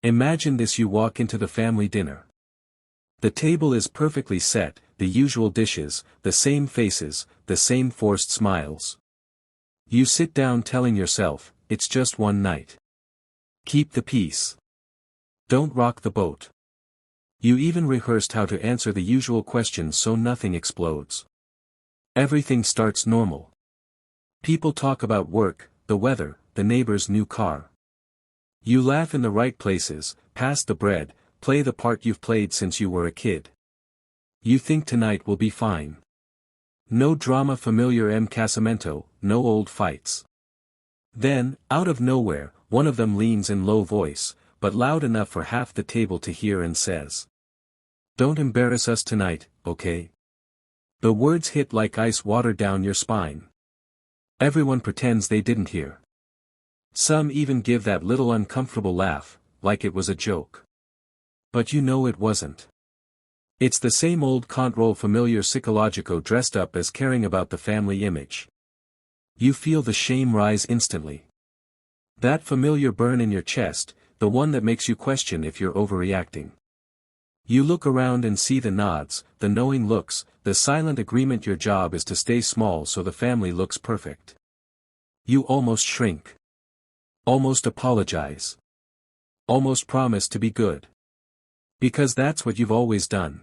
Imagine this: you walk into the family dinner. The table is perfectly set, the usual dishes, the same faces, the same forced smiles. You sit down telling yourself, it's just one night. Keep the peace. Don't rock the boat. You even rehearsed how to answer the usual questions so nothing explodes. Everything starts normal. People talk about work, the weather, the neighbor's new car. You laugh in the right places, pass the bread, play the part you've played since you were a kid. You think tonight will be fine. No drama, familiar casamento, no old fights. Then, out of nowhere, one of them leans in low voice, but loud enough for half the table to hear, and says, "Don't embarrass us tonight, okay?" The words hit like ice water down your spine. Everyone pretends they didn't hear. Some even give that little uncomfortable laugh, like it was a joke. But you know it wasn't. It's the same old control familiar psychologico dressed up as caring about the family image. You feel the shame rise instantly. That familiar burn in your chest, the one that makes you question if you're overreacting. You look around and see the nods, the knowing looks, the silent agreement your job is to stay small so the family looks perfect. You almost shrink. Almost apologize. Almost promise to be good. Because that's what you've always done.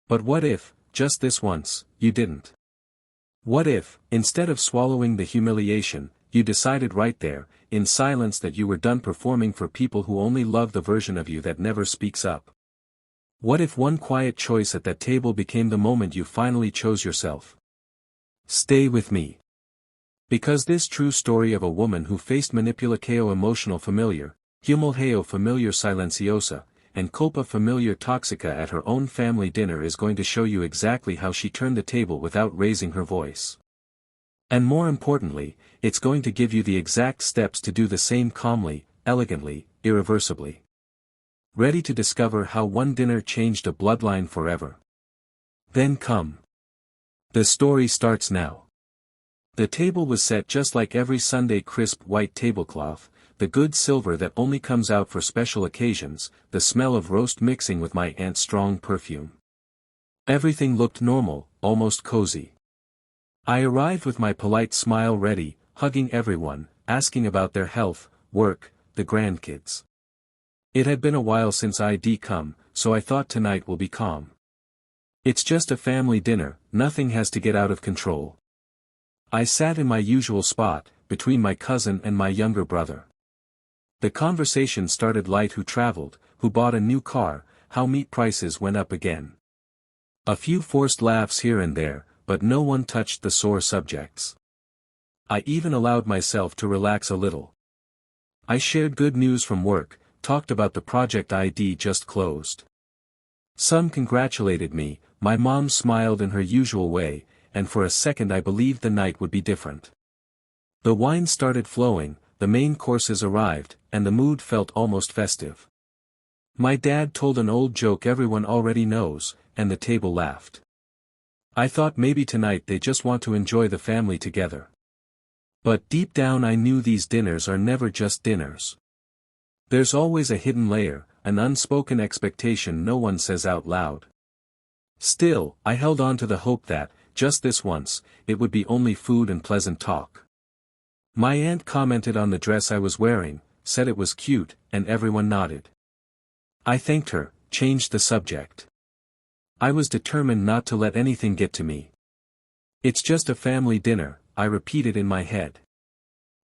But what if, just this once, you didn't? What if, instead of swallowing the humiliation, you decided right there, in silence, that you were done performing for people who only love the version of you that never speaks up? What if one quiet choice at that table became the moment you finally chose yourself? Stay with me. Because this true story of a woman who faced manipulacao emotional familiar, humilheo familiar silenciosa, and culpa familiar toxica at her own family dinner is going to show you exactly how she turned the table without raising her voice. And more importantly, it's going to give you the exact steps to do the same calmly, elegantly, irreversibly. Ready to discover how one dinner changed a bloodline forever? Then come. The story starts now. The table was set just like every Sunday, crisp white tablecloth, the good silver that only comes out for special occasions, the smell of roast mixing with my aunt's strong perfume. Everything looked normal, almost cozy. I arrived with my polite smile ready, hugging everyone, asking about their health, work, the grandkids. It had been a while since I'd come, so I thought tonight will be calm. It's just a family dinner, nothing has to get out of control. I sat in my usual spot, between my cousin and my younger brother. The conversation started light: who traveled, who bought a new car, how meat prices went up again. A few forced laughs here and there, but no one touched the sore subjects. I even allowed myself to relax a little. I shared good news from work, talked about the project I'd just closed. Some congratulated me, my mom smiled in her usual way, and for a second I believed the night would be different. The wine started flowing, the main courses arrived, and the mood felt almost festive. My dad told an old joke everyone already knows, and the table laughed. I thought maybe tonight they just want to enjoy the family together. But deep down I knew these dinners are never just dinners. There's always a hidden layer, an unspoken expectation no one says out loud. Still, I held on to the hope that, just this once, it would be only food and pleasant talk. My aunt commented on the dress I was wearing, said it was cute, and everyone nodded. I thanked her, changed the subject. I was determined not to let anything get to me. It's just a family dinner, I repeated in my head.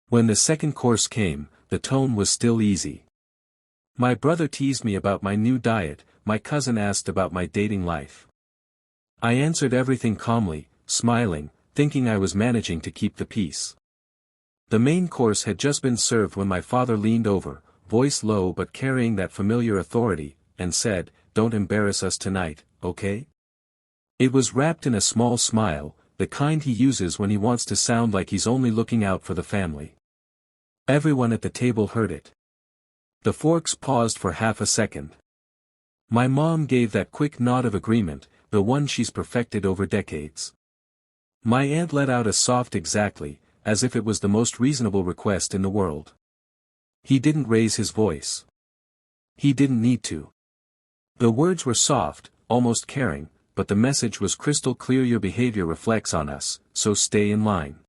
When the second course came, the tone was still easy. My brother teased me about my new diet, my cousin asked about my dating life. I answered everything calmly, smiling, thinking I was managing to keep the peace. The main course had just been served when my father leaned over, voice low but carrying that familiar authority, and said, "Don't embarrass us tonight, okay?" It was wrapped in a small smile, the kind he uses when he wants to sound like he's only looking out for the family. Everyone at the table heard it. The forks paused for half a second. My mom gave that quick nod of agreement, the one she's perfected over decades. My aunt let out a soft exactly, as if it was the most reasonable request in the world. He didn't raise his voice. He didn't need to. The words were soft, almost caring, but the message was crystal clear: your behavior reflects on us, so stay in line.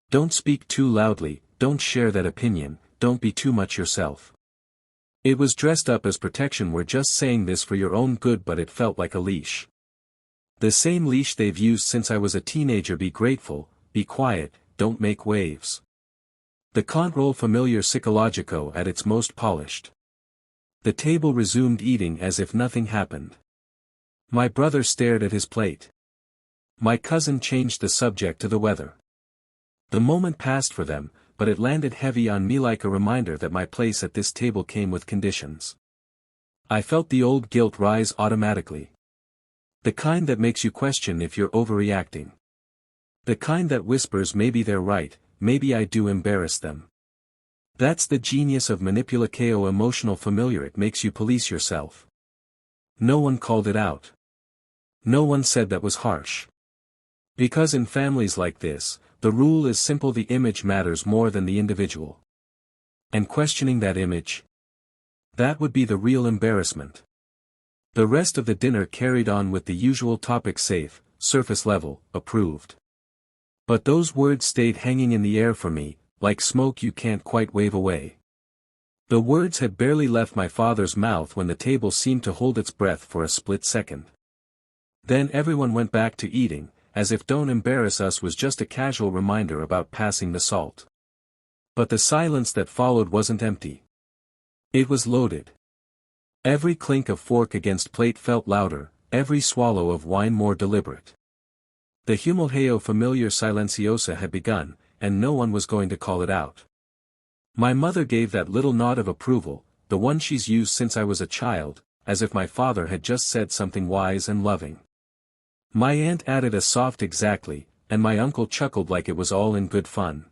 Don't speak too loudly, don't share that opinion, don't be too much yourself. It was dressed up as protection. We're just saying this for your own good, but it felt like a leash. The same leash they've used since I was a teenager. Be grateful, be quiet, don't make waves. The control familiar psychologico at its most polished. The table resumed eating as if nothing happened. My brother stared at his plate. My cousin changed the subject to the weather. The moment passed for them, but it landed heavy on me like a reminder that my place at this table came with conditions. I felt the old guilt rise automatically. The kind that makes you question if you're overreacting. The kind that whispers maybe they're right, maybe I do embarrass them. That's the genius of manipulacao emotional familiar. It makes you police yourself. No one called it out. No one said that was harsh. Because in families like this, the rule is simple: the image matters more than the individual. And questioning that image? That would be the real embarrassment. The rest of the dinner carried on with the usual topics: safe, surface level, approved. But those words stayed hanging in the air for me, like smoke you can't quite wave away. The words had barely left my father's mouth when the table seemed to hold its breath for a split second. Then everyone went back to eating, as if "don't embarrass us" was just a casual reminder about passing the salt. But the silence that followed wasn't empty. It was loaded. Every clink of fork against plate felt louder, every swallow of wine more deliberate. The humiliation familiar silenciosa had begun, and no one was going to call it out. My mother gave that little nod of approval, the one she's used since I was a child, as if my father had just said something wise and loving. My aunt added a soft exactly, and my uncle chuckled like it was all in good fun.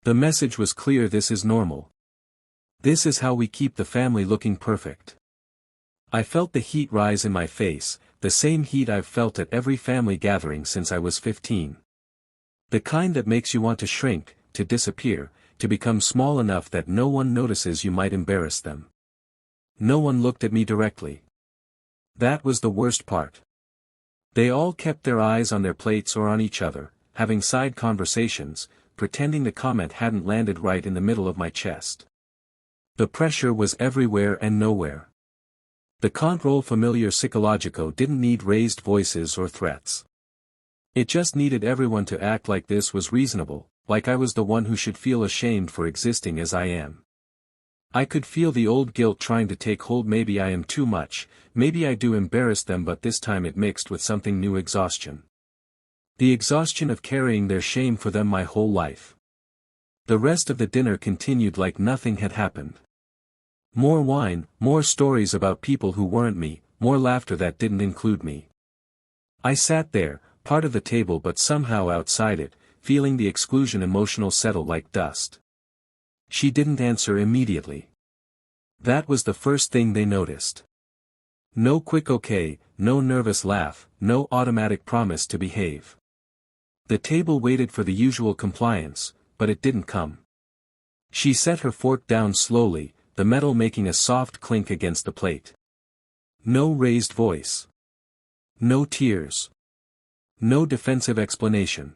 The message was clear: this is normal. This is how we keep the family looking perfect. I felt the heat rise in my face, the same heat I've felt at every family gathering since I was 15. The kind that makes you want to shrink, to disappear, to become small enough that no one notices you might embarrass them. No one looked at me directly. That was the worst part. They all kept their eyes on their plates or on each other, having side conversations, pretending the comment hadn't landed right in the middle of my chest. The pressure was everywhere and nowhere. The control familiar psychologico didn't need raised voices or threats. It just needed everyone to act like this was reasonable, like I was the one who should feel ashamed for existing as I am. I could feel the old guilt trying to take hold. Maybe I am too much, maybe I do embarrass them, but this time it mixed with something new: exhaustion. The exhaustion of carrying their shame for them my whole life. The rest of the dinner continued like nothing had happened. More wine, more stories about people who weren't me, more laughter that didn't include me. I sat there, part of the table but somehow outside it, feeling the exclusion emotional settle like dust. She didn't answer immediately. That was the first thing they noticed. No quick okay, no nervous laugh, no automatic promise to behave. The table waited for the usual compliance, but it didn't come. She set her fork down slowly, the metal making a soft clink against the plate. No raised voice. No tears. No defensive explanation.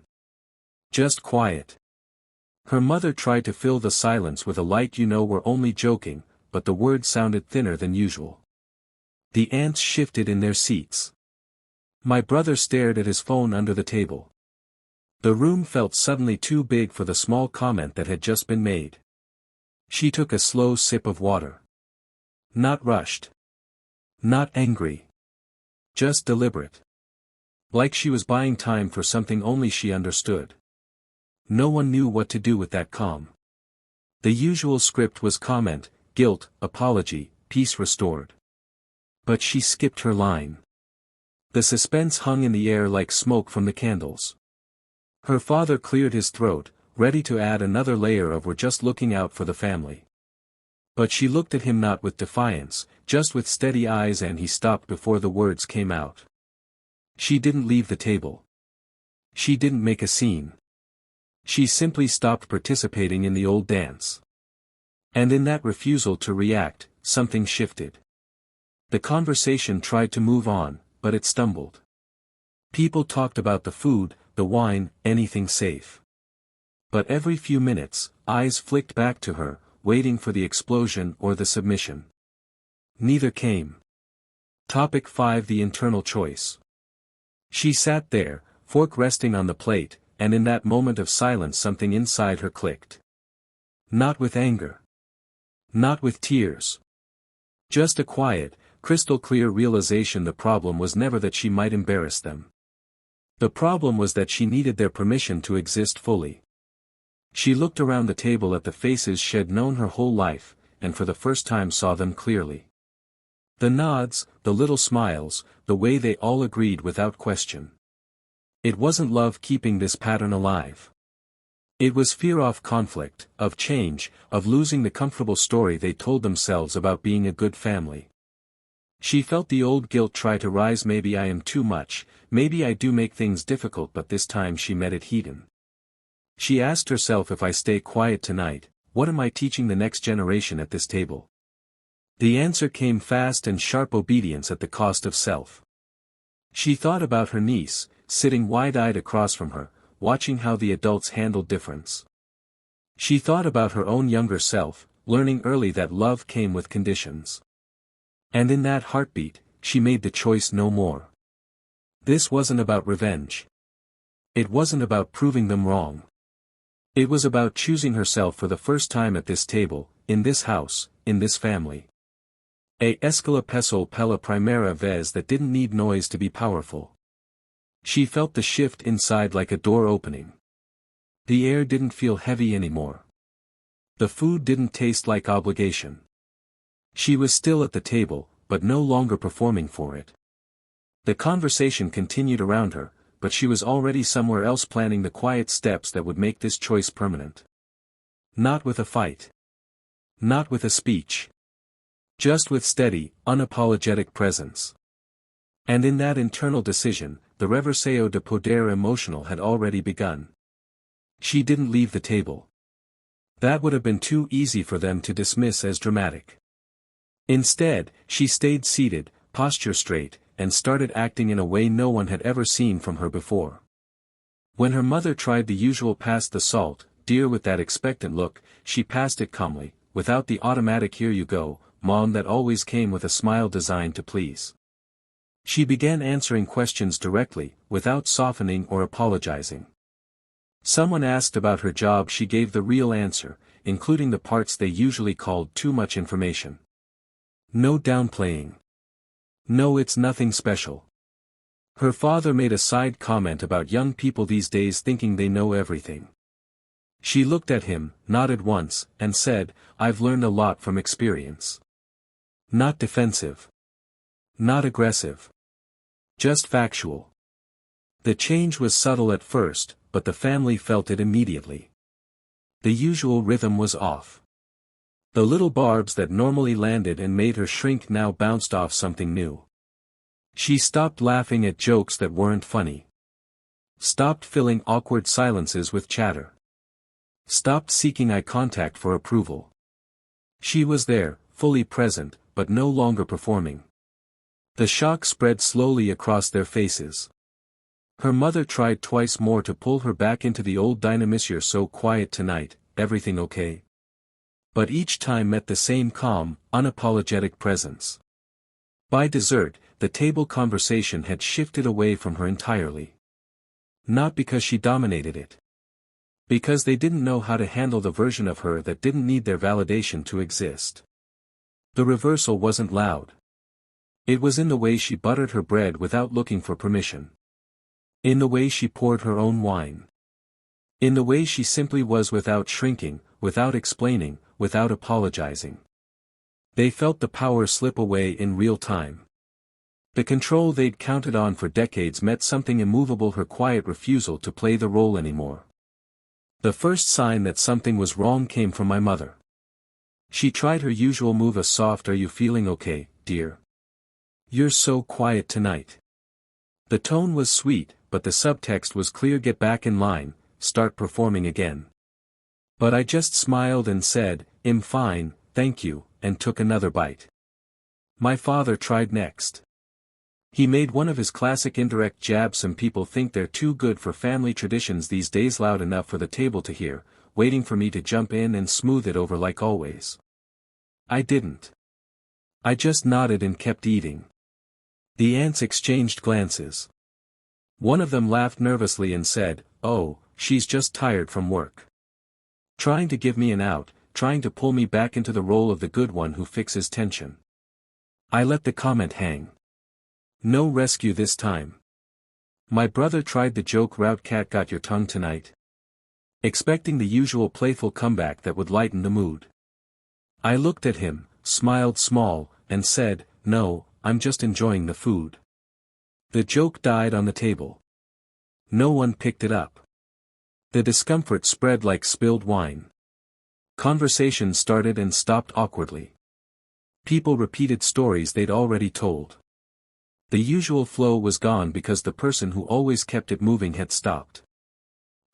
Just quiet. Her mother tried to fill the silence with a light "we're only joking," but the words sounded thinner than usual. The aunts shifted in their seats. My brother stared at his phone under the table. The room felt suddenly too big for the small comment that had just been made. She took a slow sip of water. Not rushed. Not angry. Just deliberate. Like she was buying time for something only she understood. No one knew what to do with that calm. The usual script was comment, guilt, apology, peace restored. But she skipped her line. The suspense hung in the air like smoke from the candles. Her father cleared his throat, ready to add another layer of "we're just looking out for the family." But she looked at him not with defiance, just with steady eyes, and he stopped before the words came out. She didn't leave the table. She didn't make a scene. She simply stopped participating in the old dance. And in that refusal to react, something shifted. The conversation tried to move on, but it stumbled. People talked about the food, the wine, anything safe. But every few minutes, eyes flicked back to her, waiting for the explosion or the submission. Neither came. Topic 5: The internal choice. She sat there, fork resting on the plate, and in that moment of silence something inside her clicked. Not with anger. Not with tears. Just a quiet, crystal clear realization. The problem was never that she might embarrass them. The problem was that she needed their permission to exist fully. She looked around the table at the faces she'd known her whole life, and for the first time saw them clearly. The nods, the little smiles, the way they all agreed without question. It wasn't love keeping this pattern alive. It was fear of conflict, of change, of losing the comfortable story they told themselves about being a good family. She felt the old guilt try to rise. Maybe I am too much, maybe I do make things difficult, but this time she met it head-on. She asked herself, if I stay quiet tonight, what am I teaching the next generation at this table? The answer came fast and sharp: obedience at the cost of self. She thought about her niece, sitting wide-eyed across from her, watching how the adults handled difference. She thought about her own younger self, learning early that love came with conditions. And in that heartbeat, she made the choice no more. This wasn't about revenge. It wasn't about proving them wrong. It was about choosing herself for the first time at this table, in this house, in this family. A escala peso pela primera vez that didn't need noise to be powerful. She felt the shift inside like a door opening. The air didn't feel heavy anymore. The food didn't taste like obligation. She was still at the table, but no longer performing for it. The conversation continued around her, but she was already somewhere else, planning the quiet steps that would make this choice permanent. Not with a fight. Not with a speech. Just with steady, unapologetic presence. And in that internal decision, the reverseo de poder emotional had already begun. She didn't leave the table. That would have been too easy for them to dismiss as dramatic. Instead, she stayed seated, posture straight, and started acting in a way no one had ever seen from her before. When her mother tried the usual "pass the salt, dear," with that expectant look, she passed it calmly, without the automatic "here you go, Mom" that always came with a smile designed to please. She began answering questions directly, without softening or apologizing. Someone asked about her job, she gave the real answer, including the parts they usually called too much information. No downplaying. No, it's nothing special. Her father made a side comment about young people these days thinking they know everything. She looked at him, nodded once, and said, "I've learned a lot from experience." Not defensive. Not aggressive. Just factual. The change was subtle at first, but the family felt it immediately. The usual rhythm was off. The little barbs that normally landed and made her shrink now bounced off something new. She stopped laughing at jokes that weren't funny. Stopped filling awkward silences with chatter. Stopped seeking eye contact for approval. She was there, fully present, but no longer performing. The shock spread slowly across their faces. Her mother tried twice more to pull her back into the old dynamic. "You're so quiet tonight, everything okay?" But each time met the same calm, unapologetic presence. By dessert, the table conversation had shifted away from her entirely. Not because she dominated it. Because they didn't know how to handle the version of her that didn't need their validation to exist. The reversal wasn't loud. It was in the way she buttered her bread without looking for permission. In the way she poured her own wine. In the way she simply was, without shrinking, without explaining, without apologizing. They felt the power slip away in real time. The control they'd counted on for decades met something immovable: her quiet refusal to play the role anymore. The first sign that something was wrong came from my mother. She tried her usual move, a soft "Are you feeling okay, dear? You're so quiet tonight." The tone was sweet, but the subtext was clear: get back in line, start performing again. But I just smiled and said, "I'm fine, thank you, and took another bite. My father tried next. He made one of his classic indirect jabs. Some people think they're too good for family traditions these days, loud enough for the table to hear, waiting for me to jump in and smooth it over like always. I didn't. I just nodded and kept eating. The aunts exchanged glances. One of them laughed nervously and said, "Oh, she's just tired from work." Trying to give me an out, trying to pull me back into the role of the good one who fixes tension. I let the comment hang. No rescue this time. My brother tried the joke route, "Cat got your tongue tonight?" Expecting the usual playful comeback that would lighten the mood. I looked at him, smiled small, and said, "No, I'm just enjoying the food." The joke died on the table. No one picked it up. The discomfort spread like spilled wine. Conversation started and stopped awkwardly. People repeated stories they'd already told. The usual flow was gone because the person who always kept it moving had stopped.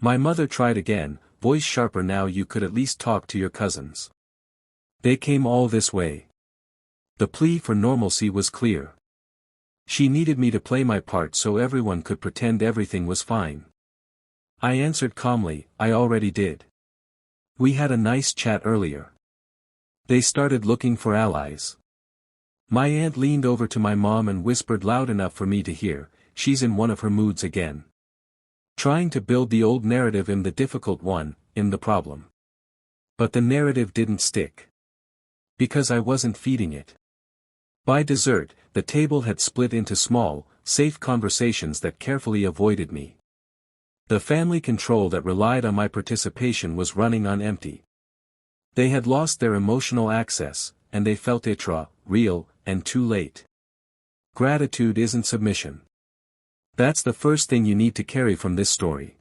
My mother tried again, voice sharper now. "You could at least talk to your cousins. They came all this way." The plea for normalcy was clear. She needed me to play my part so everyone could pretend everything was fine. I answered calmly, "I already did. We had a nice chat earlier." They started looking for allies. My aunt leaned over to my mom and whispered loud enough for me to hear, "She's in one of her moods again. Trying to build the old narrative in the difficult one, in the problem." But the narrative didn't stick. Because I wasn't feeding it. By dessert, the table had split into small, safe conversations that carefully avoided me. The family control that relied on my participation was running on empty. They had lost their emotional access, and they felt real, and too late. Gratitude isn't submission. That's the first thing you need to carry from this story.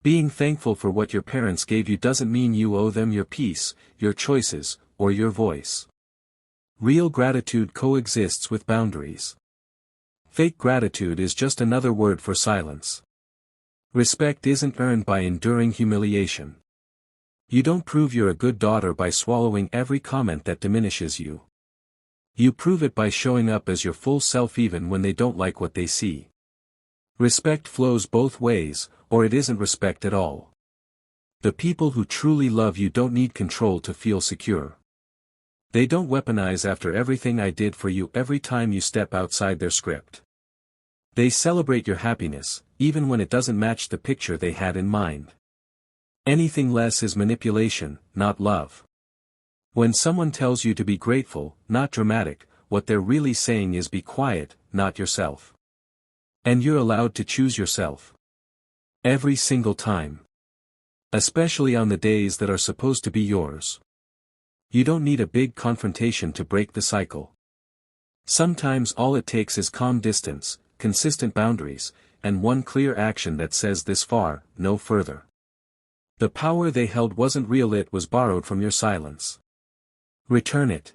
Being thankful for what your parents gave you doesn't mean you owe them your peace, your choices, or your voice. Real gratitude coexists with boundaries. Fake gratitude is just another word for silence. Respect isn't earned by enduring humiliation. You don't prove you're a good daughter by swallowing every comment that diminishes you. You prove it by showing up as your full self even when they don't like what they see. Respect flows both ways, or it isn't respect at all. The people who truly love you don't need control to feel secure. They don't weaponize after everything I did for you every time you step outside their script. They celebrate your happiness, even when it doesn't match the picture they had in mind. Anything less is manipulation, not love. When someone tells you to be grateful, not dramatic, what they're really saying is be quiet, not yourself. And you're allowed to choose yourself. Every single time. Especially on the days that are supposed to be yours. You don't need a big confrontation to break the cycle. Sometimes all it takes is calm distance, consistent boundaries, and one clear action that says this far, no further. The power they held wasn't real, it was borrowed from your silence. Return it.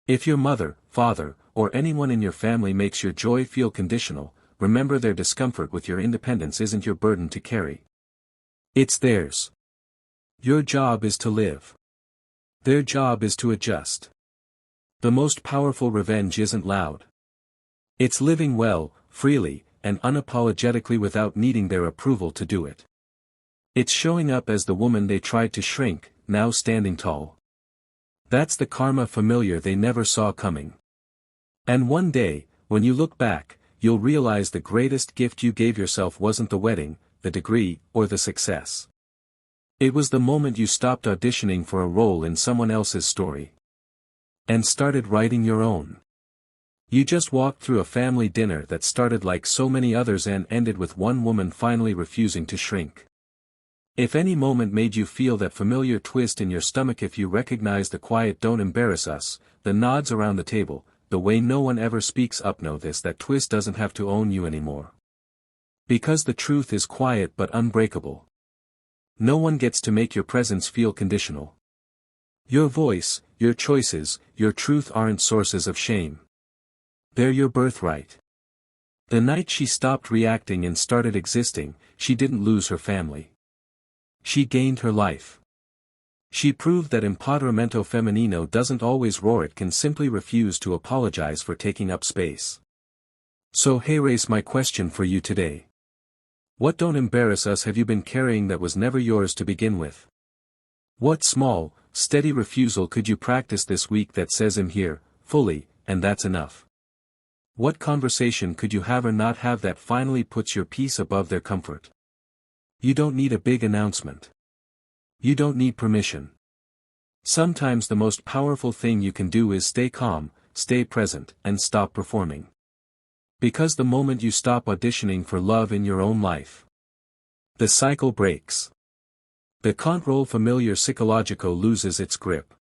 If your mother, father, or anyone in your family makes your joy feel conditional, remember their discomfort with your independence isn't your burden to carry. It's theirs. Your job is to live. Their job is to adjust. The most powerful revenge isn't loud. It's living well, freely, and unapologetically without needing their approval to do it. It's showing up as the woman they tried to shrink, now standing tall. That's the karma familiar they never saw coming. And one day, when you look back, you'll realize the greatest gift you gave yourself wasn't the wedding, the degree, or the success. It was the moment you stopped auditioning for a role in someone else's story. And started writing your own. You just walked through a family dinner that started like so many others and ended with one woman finally refusing to shrink. If any moment made you feel that familiar twist in your stomach, if you recognize the quiet "don't embarrass us," the nods around the table, the way no one ever speaks up, know this: that twist doesn't have to own you anymore. Because the truth is quiet but unbreakable. No one gets to make your presence feel conditional. Your voice, your choices, your truth aren't sources of shame. They're your birthright. The night she stopped reacting and started existing, she didn't lose her family. She gained her life. She proved that empoderamento femenino doesn't always roar, it can simply refuse to apologize for taking up space. So hey race, my question for you today. What don't embarrass us have you been carrying that was never yours to begin with? What small, steady refusal could you practice this week that says I'm here, fully, and that's enough? What conversation could you have or not have that finally puts your peace above their comfort? You don't need a big announcement. You don't need permission. Sometimes the most powerful thing you can do is stay calm, stay present, and stop performing. Because the moment you stop auditioning for love in your own life, the cycle breaks. The control familiar psychologico loses its grip.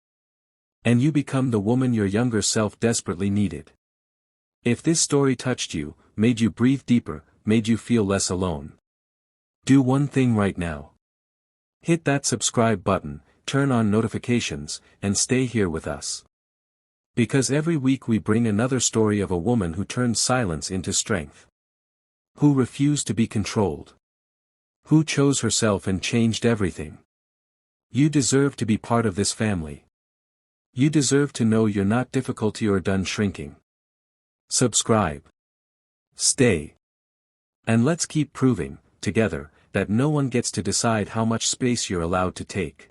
And you become the woman your younger self desperately needed. If this story touched you, made you breathe deeper, made you feel less alone, do one thing right now. Hit that subscribe button, turn on notifications, and stay here with us. Because every week we bring another story of a woman who turned silence into strength. Who refused to be controlled. Who chose herself and changed everything. You deserve to be part of this family. You deserve to know you're not difficulty or done shrinking. Subscribe. Stay. And let's keep proving, together, that no one gets to decide how much space you're allowed to take.